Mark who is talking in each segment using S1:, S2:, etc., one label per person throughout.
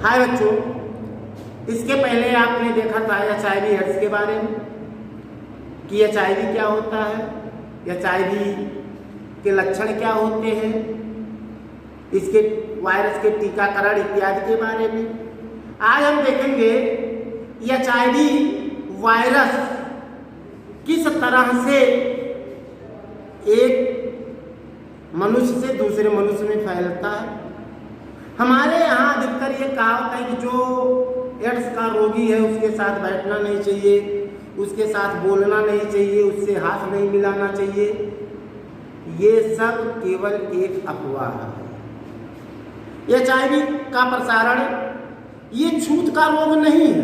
S1: हाय बच्चों, इसके पहले आपने देखा था HIV एड्स के बारे में कि HIV क्या होता है, HIV के लक्षण क्या होते हैं, इसके वायरस के टीकाकरण इत्यादि के बारे में। आज हम देखेंगे HIV वायरस किस तरह से एक मनुष्य से दूसरे मनुष्य में फैलता है। हमारे यहाँ अधिकतर ये कहावत है कि जो एड्स का रोगी है उसके साथ बैठना नहीं चाहिए, उसके साथ बोलना नहीं चाहिए, उससे हाथ नहीं मिलाना चाहिए। ये सब केवल एक अफवाह है। HIV का प्रसारण ये छूत का रोग नहीं है।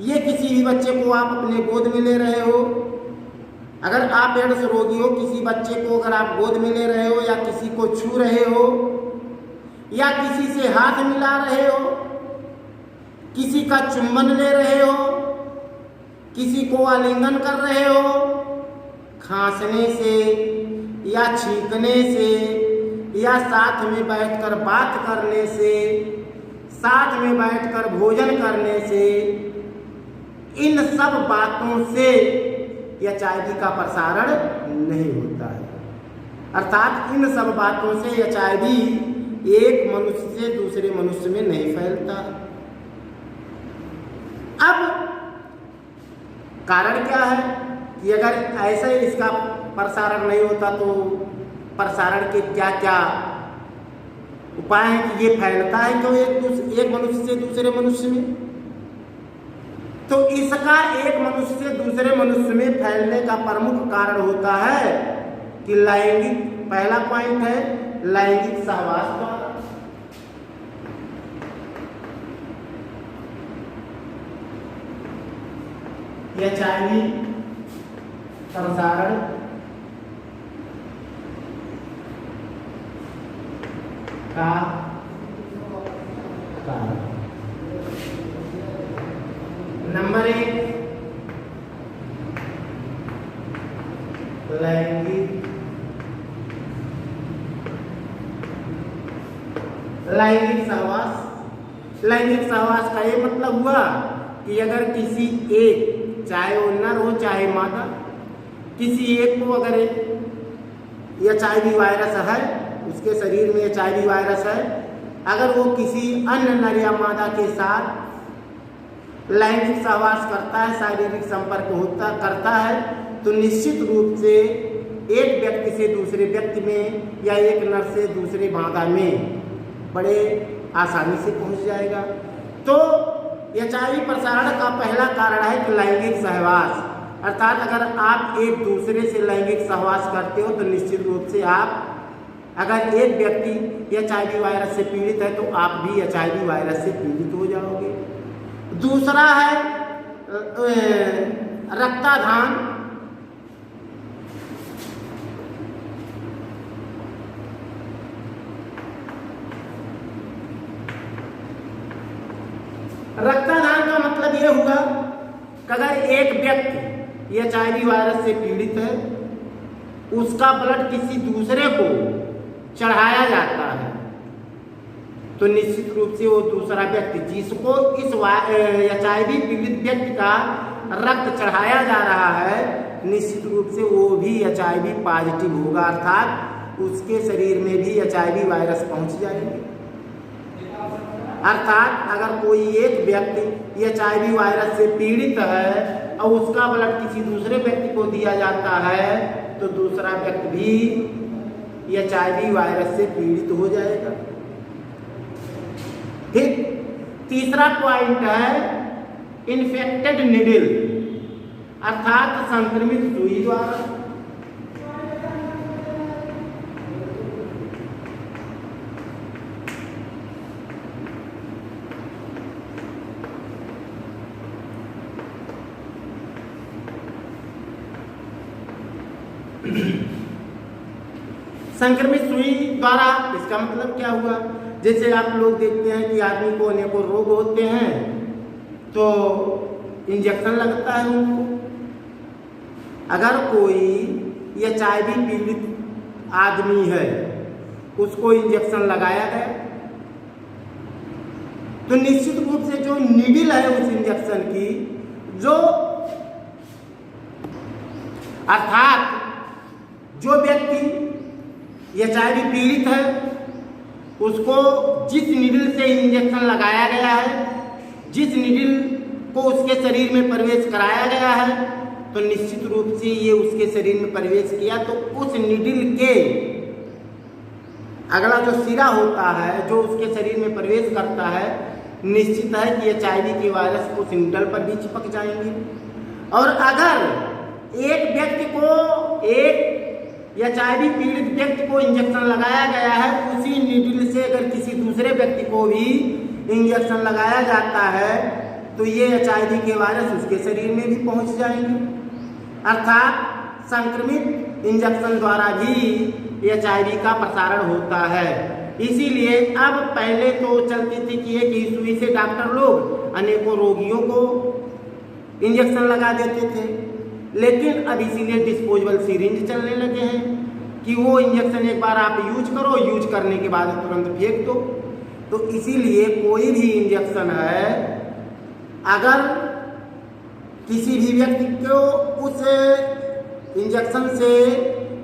S1: ये किसी भी बच्चे को आप अपने गोद में ले रहे हो, अगर आप एड्स रोगी हो, किसी बच्चे को अगर आप गोद में ले रहे हो या किसी को छू रहे हो या किसी से हाथ मिला रहे हो, किसी का चुंबन ले रहे हो, किसी को आलिंगन कर रहे हो, खांसने से या छींकने से या साथ में बैठकर बात करने से, साथ में बैठकर भोजन करने से, इन सब बातों से HIV का प्रसारण नहीं होता है। अर्थात इन सब बातों से HIV एक मनुष्य से दूसरे मनुष्य में नहीं फैलता। अब कारण क्या है कि अगर ऐसे इसका प्रसारण नहीं होता तो प्रसारण के क्या क्या उपाय हैं कि ये फैलता है क्यों एक मनुष्य से दूसरे मनुष्य में। तो इसका एक मनुष्य से दूसरे मनुष्य में फैलने का प्रमुख कारण होता है कि लैंगिक, पहला पॉइंट है लैंगिक सहवास द्वारा। HIV प्रसारण का कारण नंबर 1 लैंगिक सहवास। लैंगिक सहवास का ये मतलब हुआ कि अगर किसी एक, चाहे वो नर हो चाहे मादा, किसी एक को अगर HIV वायरस है, उसके शरीर में HIV वायरस है, अगर वो किसी अन्य नर या मादा के साथ लैंगिक सहवास करता है, शारीरिक संपर्क करता है, तो निश्चित रूप से एक व्यक्ति से दूसरे व्यक्ति में या एक नर से दूसरे मादा में बड़े आसानी से पहुंच जाएगा। तो HIV प्रसारण का पहला कारण है कि लैंगिक सहवास। अर्थात अगर आप एक दूसरे से लैंगिक सहवास करते हो तो निश्चित रूप से आप, अगर एक व्यक्ति HIV वायरस से पीड़ित है तो आप भी HIV वायरस से पीड़ित हो जाओगे। दूसरा है रक्ताधान। रक्तादान का मतलब यह हुआ कि अगर एक व्यक्ति HIV वायरस से पीड़ित है, उसका ब्लड किसी दूसरे को चढ़ाया जाता है, तो निश्चित रूप से वो दूसरा व्यक्ति जिसको इस HIV पीड़ित व्यक्ति का रक्त चढ़ाया जा रहा है, निश्चित रूप से वो भी HIV पॉजिटिव होगा। अर्थात उसके शरीर में भी HIV वायरस पहुंच जाएगी। अर्थात अगर कोई एक व्यक्ति HIV वायरस से पीड़ित है और उसका ब्लड किसी दूसरे व्यक्ति को दिया जाता है तो दूसरा व्यक्ति भी HIV वायरस से पीड़ित हो जाएगा। फिर तीसरा पॉइंट है इन्फेक्टेड निडल, अर्थात संक्रमित सुई द्वारा। संक्रमित सुई द्वारा इसका मतलब क्या हुआ, जैसे आप लोग देखते हैं कि आदमी को अनेकों रोग होते हैं तो इंजेक्शन लगता है उनको। अगर कोई HIV पीड़ित आदमी है, उसको इंजेक्शन लगाया गया तो निश्चित रूप से जो नीडल है उस इंजेक्शन की, जो अर्थात जो व्यक्ति HIV पीड़ित है उसको जिस नीडल से इंजेक्शन लगाया गया है, जिस नीडल को उसके शरीर में प्रवेश कराया गया है, तो निश्चित रूप से ये उसके शरीर में प्रवेश किया तो उस नीडल के अगला जो सिरा होता है जो उसके शरीर में प्रवेश करता है, निश्चित है कि HIV के वायरस उस नीडल पर भी चिपक जाएंगे। और अगर एक व्यक्ति को, एक HIV पीड़ित व्यक्ति को इंजेक्शन लगाया गया है, उसी नीडल से अगर किसी दूसरे व्यक्ति को भी इंजेक्शन लगाया जाता है तो ये HIV के वायरस उसके शरीर में भी पहुंच जाएंगे। अर्थात संक्रमित इंजेक्शन द्वारा भी HIV का प्रसारण होता है। इसीलिए अब पहले तो चलती थी कि एक ही सुई से डॉक्टर लोग अनेकों रोगियों को इंजेक्शन लगा देते थे, लेकिन अब इसीलिए डिस्पोजेबल सिरिंज चलने लगे हैं कि वो इंजेक्शन एक बार आप यूज करो, यूज करने के बाद तुरंत फेंक दो। तो इसीलिए कोई भी इंजेक्शन है, अगर किसी भी व्यक्ति को उस इंजेक्शन से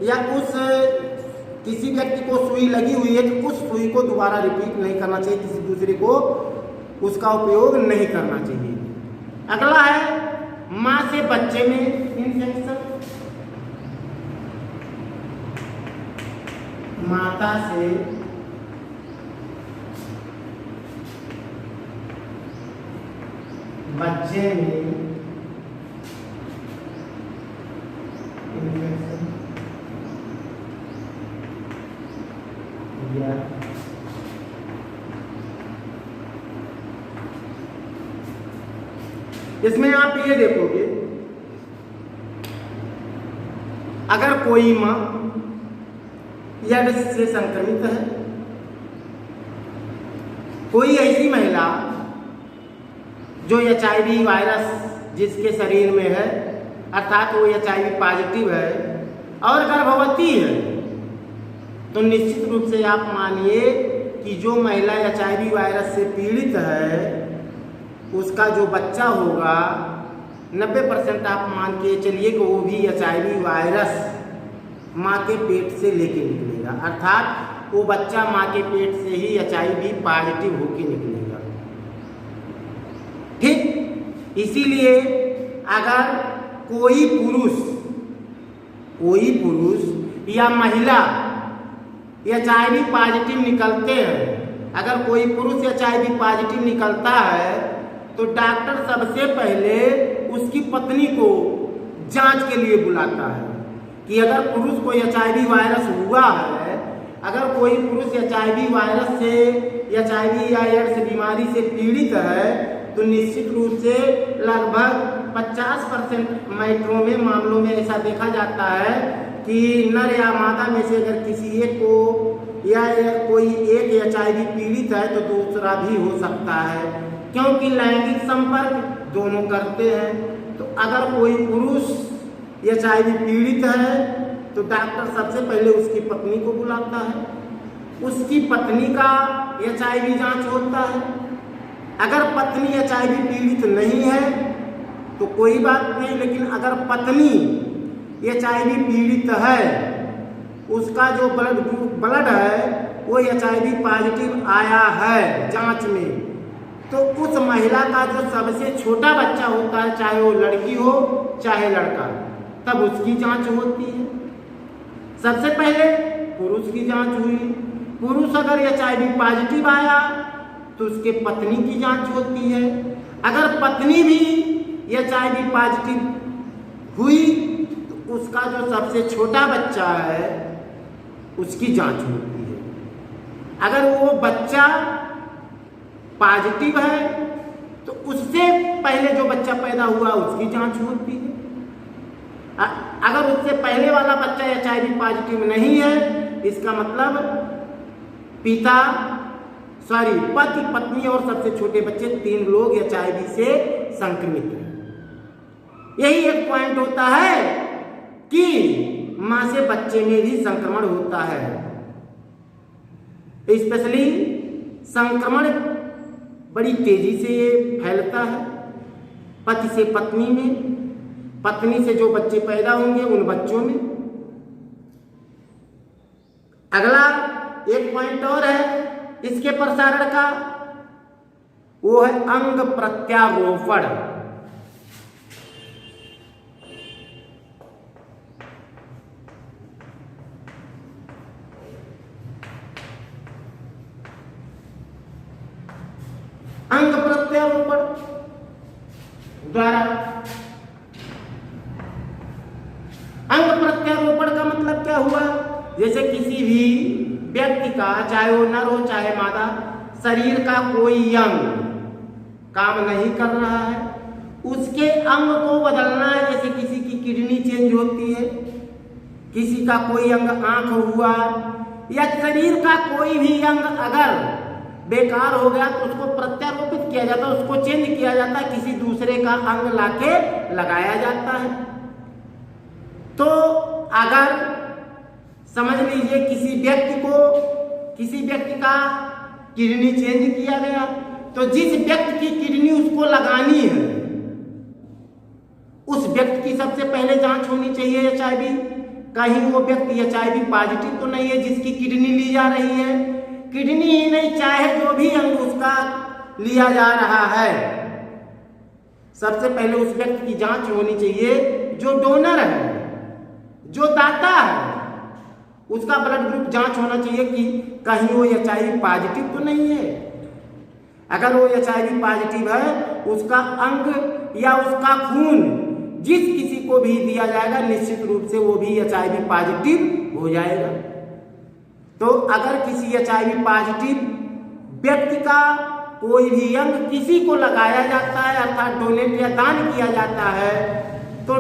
S1: या उस किसी व्यक्ति को सुई लगी हुई है तो उस सुई को दोबारा रिपीट नहीं करना चाहिए, किसी दूसरे को उसका उपयोग नहीं करना चाहिए। अगला है माँ से बच्चे में इंजेक्शन। माता से बच्चे में इंजेक्शन या इसमें आप ये देखोगे, अगर कोई माँ एड्स से संक्रमित है, कोई ऐसी महिला जो HIV वायरस जिसके शरीर में है, अर्थात वो HIV पॉजिटिव है और गर्भवती है, तो निश्चित रूप से आप मानिए कि जो महिला HIV वायरस से पीड़ित है उसका जो बच्चा होगा 90% आप मान के चलिए कि वो भी HIV वायरस माँ के पेट से लेके निकलेगा, अर्थात वो बच्चा माँ के पेट से ही HIV पॉजिटिव होके निकलेगा। ठीक, इसीलिए अगर कोई पुरुष या महिला HIV पॉजिटिव निकलते हैं, अगर कोई पुरुष HIV पॉजिटिव निकलता है तो डॉक्टर सबसे पहले उसकी पत्नी को जांच के लिए बुलाता है कि अगर पुरुष को HIV वायरस हुआ है, अगर कोई पुरुष HIV वायरस से HIV या एड्स बीमारी से पीड़ित है तो निश्चित रूप से लगभग 50% मैटरों में मामलों में ऐसा देखा जाता है कि नर या मादा में से अगर किसी एक को या कोई एक HIV पीड़ित है तो दूसरा भी हो सकता है, क्योंकि लैंगिक संपर्क दोनों करते हैं। तो अगर कोई पुरुष HIV पीड़ित है तो डॉक्टर सबसे पहले उसकी पत्नी को बुलाता है, उसकी पत्नी का HIV जांच होता है। अगर पत्नी HIV पीड़ित नहीं है तो कोई बात नहीं, लेकिन अगर पत्नी HIV पीड़ित है, उसका जो ब्लड है वो HIV पॉजिटिव आया है जांच में, तो उस महिला का जो सबसे छोटा बच्चा होता है, चाहे वो लड़की हो चाहे लड़का, तब उसकी जांच होती है। सबसे पहले पुरुष की जांच हुई, पुरुष अगर HIV पॉजिटिव आया तो उसके पत्नी की जांच होती है, अगर पत्नी भी HIV पॉजिटिव हुई तो उसका जो सबसे छोटा बच्चा है उसकी जांच होती है। अगर वो बच्चा पॉजिटिव है तो उससे पहले जो बच्चा पैदा हुआ उसकी जांच होती है। अगर उससे पहले वाला बच्चा HIV पॉजिटिव नहीं है, इसका मतलब पति, पत्नी और सबसे छोटे बच्चे 3 लोग HIV से संक्रमित हैं। यही एक पॉइंट होता है कि मां से बच्चे में भी संक्रमण होता है। स्पेशली संक्रमण बड़ी तेजी से ये फैलता है, पति से पत्नी में, पत्नी से जो बच्चे पैदा होंगे उन बच्चों में। अगला एक पॉइंट और है इसके प्रसारण का, वो है अंग प्रत्यारोपण। अंग प्रत्यारोपण द्वारा, अंग प्रत्यारोपण का मतलब क्या हुआ? जैसे किसी भी व्यक्ति का, चाहे वो नर हो चाहे मादा, शरीर का कोई अंग काम नहीं कर रहा है, उसके अंग को बदलना है। जैसे किसी की किडनी चेंज होती है, किसी का कोई अंग आंख हुआ, या शरीर का कोई भी अंग अगर बेकार हो गया तो उसको प्रत्यारोपित किया जाता है, उसको चेंज किया जाता है, किसी दूसरे का अंग लाके लगाया जाता है। तो अगर समझ लीजिए किसी व्यक्ति का किडनी चेंज किया गया, तो जिस व्यक्ति की किडनी उसको लगानी है उस व्यक्ति की सबसे पहले जांच होनी चाहिए HIV। कहीं वो व्यक्ति HIV पॉजिटिव तो नहीं है जिसकी किडनी ली जा रही है। किडनी ही नहीं, चाहे जो भी अंग उसका लिया जा रहा है, सबसे पहले उस व्यक्ति की जांच होनी चाहिए जो डोनर है, जो दाता है, उसका ब्लड ग्रुप जांच होना चाहिए कि कहीं वो HIV पॉजिटिव तो नहीं है। अगर वो HIV पॉजिटिव है, उसका अंग या उसका खून जिस किसी को भी दिया जाएगा निश्चित रूप से वो भी HIV पॉजिटिव हो जाएगा। तो अगर किसी HIV पॉजिटिव व्यक्ति का कोई भी अंग किसी को लगाया जाता है, अर्थात डोनेट या दान किया जाता है, तो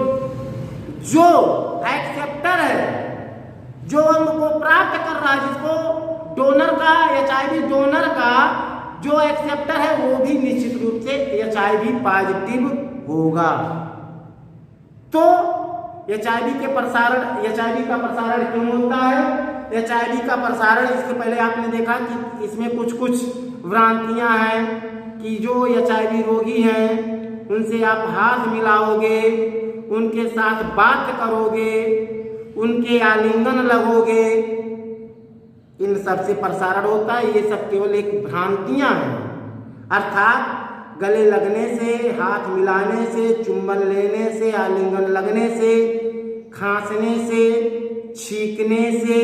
S1: जो एक्सेप्टर है, जो अंग को प्राप्त कर रहा है, जिसको डोनर का, HIV डोनर का जो एक्सेप्टर है, वो भी निश्चित रूप से HIV पॉजिटिव होगा। तो HIV का प्रसारण क्यों होता है? HIV का प्रसारण, इसके पहले आपने देखा कि इसमें कुछ भ्रांतियां हैं कि जो HIV रोगी हैं उनसे आप हाथ मिलाओगे, उनके साथ बात करोगे, उनके आलिंगन लगोगे, इन सब से प्रसारण होता है। ये सब केवल एक भ्रांतियां हैं, अर्थात गले लगने से, हाथ मिलाने से, चुंबन लेने से, आलिंगन लगने से, खांसने से, छींकने से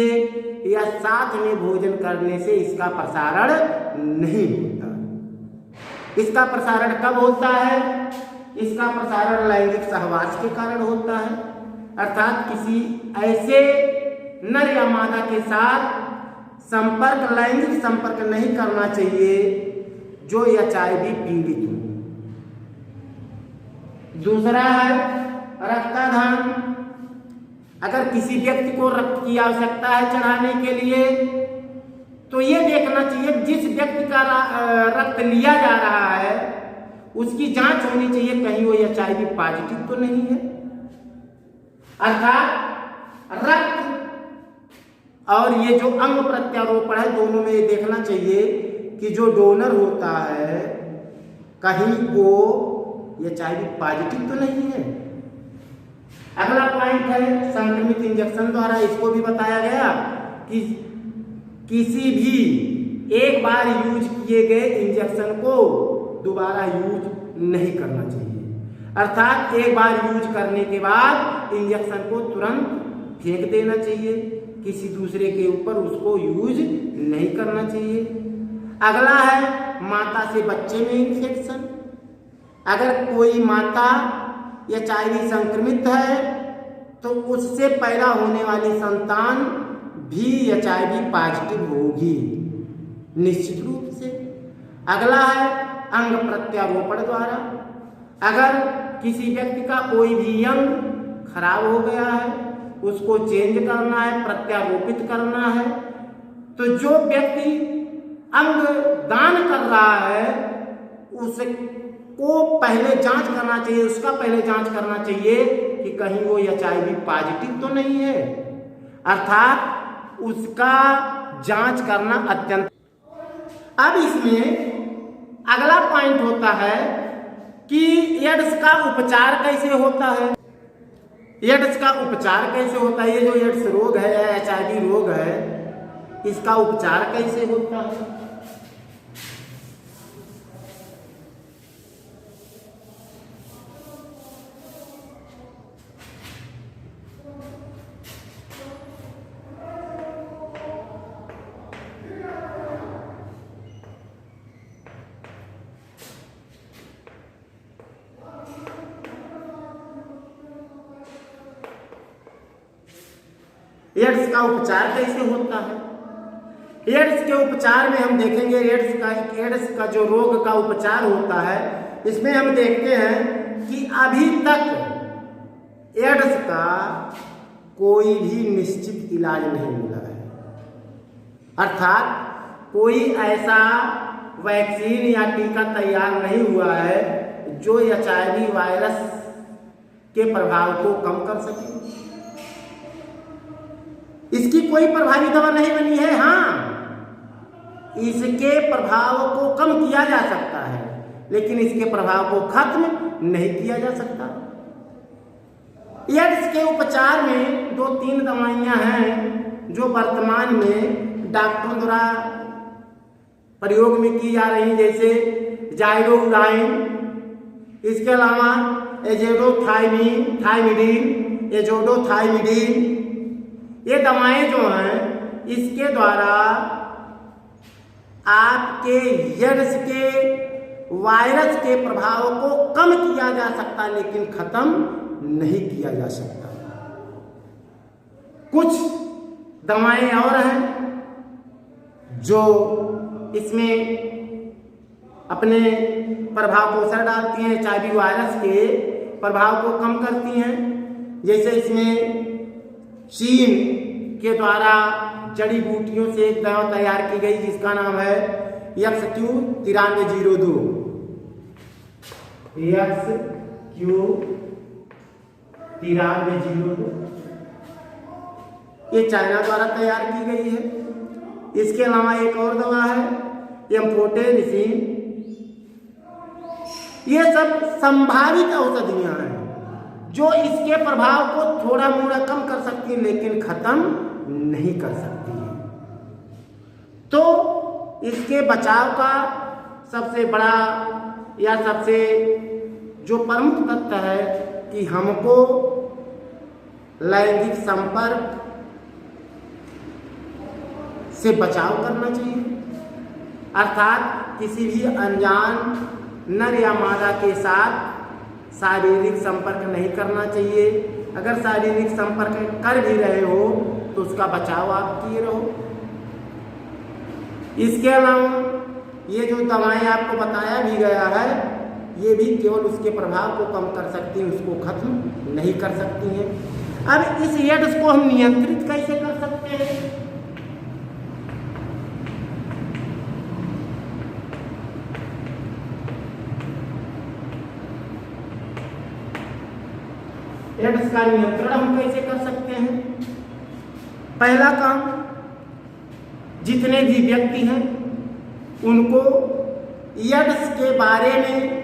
S1: या साथ में भोजन करने से इसका प्रसारण नहीं होता। इसका प्रसारण कब होता है? इसका प्रसारण लैंगिक सहवास के कारण होता है, अर्थात किसी ऐसे नर या मादा के साथ लैंगिक संपर्क नहीं करना चाहिए जो HIV पीड़ित हो। दूसरा है रक्तदान। अगर किसी व्यक्ति को रक्त की आवश्यकता है चढ़ाने के लिए, तो ये देखना चाहिए जिस व्यक्ति का रक्त लिया जा रहा है उसकी जांच होनी चाहिए कहीं वो HIV पॉजिटिव तो नहीं है। अर्थात रक्त और ये जो अंग प्रत्यारोपण है, दोनों में ये देखना चाहिए कि जो डोनर होता है कहीं वो HIV पॉजिटिव तो नहीं है। अगला पॉइंट है संक्रमित इंजेक्शन द्वारा। इसको भी बताया गया कि किसी भी एक बार यूज किए गए इंजेक्शन को दोबारा यूज नहीं करना चाहिए, अर्थात एक बार यूज करने के बाद इंजेक्शन को तुरंत फेंक देना चाहिए, किसी दूसरे के ऊपर उसको यूज नहीं करना चाहिए। अगला है माता से बच्चे में इन्फेक्शन। अगर कोई माता HIV संक्रमित है तो उससे पैदा होने वाली संतान भी HIV पॉजिटिव होगी निश्चित रूप से। अगला है अंग प्रत्यारोपण द्वारा। अगर किसी व्यक्ति का कोई भी अंग खराब हो गया है, उसको चेंज करना है, प्रत्यारोपित करना है, तो जो व्यक्ति अंग दान कर रहा है उसको पहले जांच करना चाहिए, उसका पहले जांच करना चाहिए कि कहीं वो HIV पॉजिटिव तो नहीं है, अर्थात उसका जांच करना अत्यंत। अब इसमें अगला पॉइंट होता है कि एड्स का उपचार कैसे होता है। एड्स का उपचार कैसे होता है, ये जो एड्स रोग है या HIV रोग है, इसका उपचार कैसे होता है। एड्स का उपचार कैसे होता है। एड्स के उपचार में हम देखेंगे एड्स का जो रोग का उपचार होता है, इसमें हम देखते हैं कि अभी तक एड्स का कोई भी निश्चित इलाज नहीं मिला है। अर्थात कोई ऐसा वैक्सीन या टीका तैयार नहीं हुआ है जो HIV वायरस के प्रभाव को कम कर सके। इसकी कोई प्रभावी दवा नहीं बनी है। हाँ, इसके प्रभाव को कम किया जा सकता है, लेकिन इसके प्रभाव को खत्म नहीं किया जा सकता। एड्स के उपचार में 2-3 दवाइयां हैं जो वर्तमान में डॉक्टरों द्वारा प्रयोग में की जा रही, जैसे जाइडोलाइन, इसके अलावा एजोडोथाइमिडीन। ये दवाएं जो हैं, इसके द्वारा आपके एड्स के वायरस के प्रभाव को कम किया जा सकता, लेकिन खत्म नहीं किया जा सकता। कुछ दवाएं और हैं जो इसमें अपने प्रभाव को असर डालती हैं, HIV वायरस के प्रभाव को कम करती हैं। जैसे इसमें चीन के द्वारा जड़ी बूटियों से एक दवा तैयार की गई जिसका नाम है XQ9302। XQ9302 ये चाइना द्वारा तैयार की गई है। इसके अलावा एक और दवा है एम्फोटेरिसिन। ये सब संभावित औषधियां हैं जो इसके प्रभाव को थोड़ा मोड़ा कम कर सकती है, लेकिन खत्म नहीं कर सकती है। तो इसके बचाव का सबसे बड़ा या सबसे जो प्रमुख तथ्य है कि हमको लैंगिक संपर्क से बचाव करना चाहिए। अर्थात किसी भी अनजान नर या मादा के साथ शारीरिक संपर्क नहीं करना चाहिए। अगर शारीरिक संपर्क कर भी रहे हो तो उसका बचाव आप किए रहो। इसके अलावा ये जो दवाएं आपको बताया भी गया है, ये भी केवल उसके प्रभाव को कम कर सकती हैं, उसको खत्म नहीं कर सकती हैं। अब इस एड्स को हम नियंत्रित कैसे कर सकते हैं। एड्स का नियंत्रण हम कैसे कर सकते हैं। पहला काम, जितने भी व्यक्ति हैं उनको एड्स के बारे में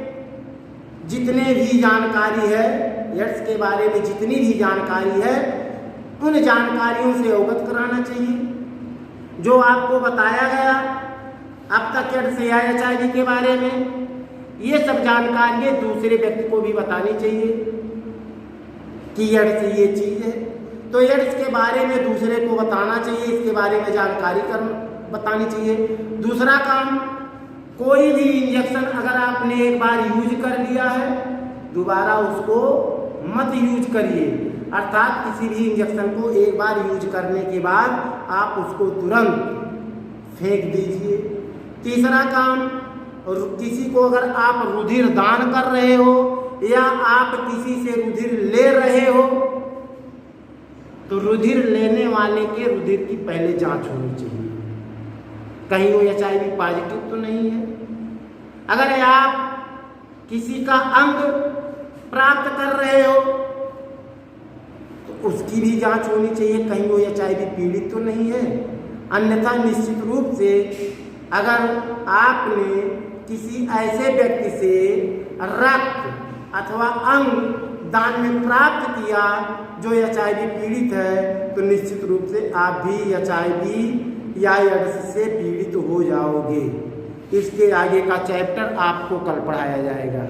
S1: जितने भी जानकारी है, एड्स के बारे में जितनी भी जानकारी है, उन जानकारियों से अवगत कराना चाहिए। जो आपको बताया गया अब तक एड्स या HIV के बारे में, ये सब जानकारियाँ दूसरे व्यक्ति को भी बतानी चाहिए कि एड्स ये चीज़ है। तो एड्स के बारे में दूसरे को बताना चाहिए, इसके बारे में जानकारी बतानी चाहिए। दूसरा काम, कोई भी इंजेक्शन अगर आपने एक बार यूज कर लिया है, दोबारा उसको मत यूज करिए। अर्थात किसी भी इंजेक्शन को एक बार यूज करने के बाद आप उसको तुरंत फेंक दीजिए। तीसरा काम, किसी को अगर आप रुधिर दान कर रहे हो या आप किसी से रुधिर ले रहे हो तो रुधिर लेने वाले के रुधिर की पहले जांच होनी चाहिए, कहीं वो HIV पॉजिटिव तो नहीं है। अगर आप किसी का अंग प्राप्त कर रहे हो तो उसकी भी जांच होनी चाहिए, कहीं वो HIV पीड़ित तो नहीं है। अन्यथा निश्चित रूप से अगर आपने किसी ऐसे व्यक्ति से रक्त अथवा अंग दान में प्राप्त किया जो HIV पीड़ित है, तो निश्चित रूप से आप भी HIV या एड्स से पीड़ित हो जाओगे। इसके आगे का चैप्टर आपको कल पढ़ाया जाएगा।